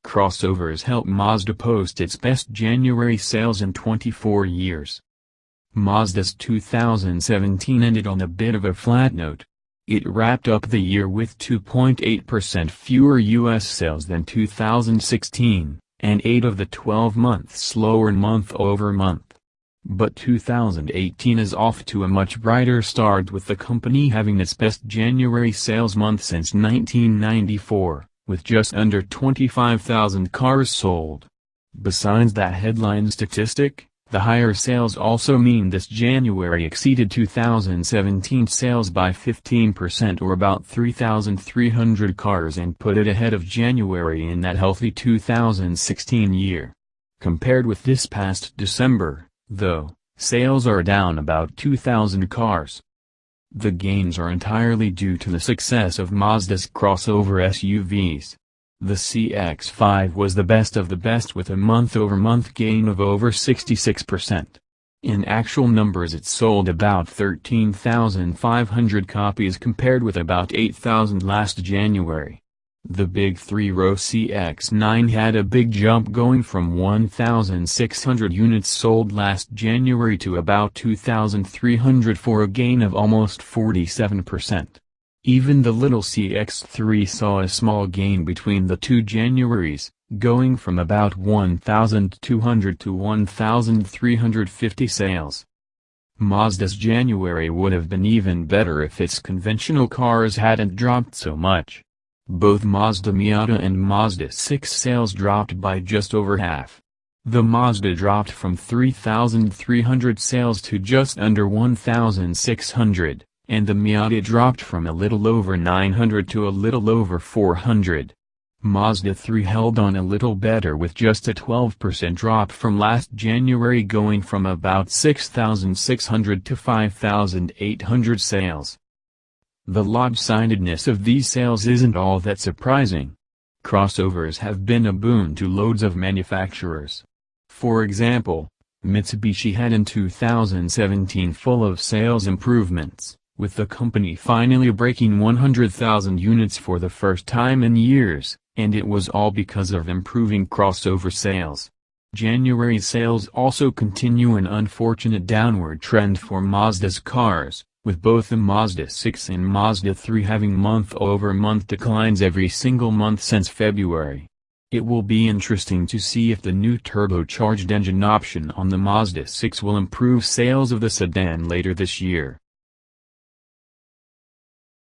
crossovers helped Mazda post its best January sales in 24 years. Mazda's 2017 ended on a bit of a flat note. It wrapped up the year with 2.8% fewer U.S. sales than 2016, and 8 of the 12 months slower month-over-month. But 2018 is off to a much brighter start, with the company having its best January sales month since 1994, with just under 25,000 cars sold. Besides that headline statistic, the higher sales also mean this January exceeded 2017 sales by 15%, or about 3,300 cars, and put it ahead of January in that healthy 2016 year. Compared with this past December, though, sales are down about 2,000 cars. The gains are entirely due to the success of Mazda's crossover SUVs. The CX-5 was the best of the best, with a month-over-month gain of over 66%. In actual numbers, it sold about 13,500 copies compared with about 8,000 last January. The big three-row CX-9 had a big jump, going from 1,600 units sold last January to about 2,300, for a gain of almost 47%. Even the little CX-3 saw a small gain between the two Januaries, going from about 1,200 to 1,350 sales. Mazda's January would have been even better if its conventional cars hadn't dropped so much. Both Mazda Miata and Mazda 6 sales dropped by just over half. The Mazda dropped from 3,300 sales to just under 1,600, and the Miata dropped from a little over 900 to a little over 400. Mazda 3 held on a little better, with just a 12% drop from last January, going from about 6,600 to 5,800 sales. The lopsidedness of these sales isn't all that surprising. Crossovers have been a boon to loads of manufacturers. For example, Mitsubishi had in 2017 full of sales improvements, with the company finally breaking 100,000 units for the first time in years, and it was all because of improving crossover sales. January sales also continue an unfortunate downward trend for Mazda's cars, with both the Mazda 6 and Mazda 3 having month-over-month declines every single month since February. It will be interesting to see if the new turbocharged engine option on the Mazda 6 will improve sales of the sedan later this year.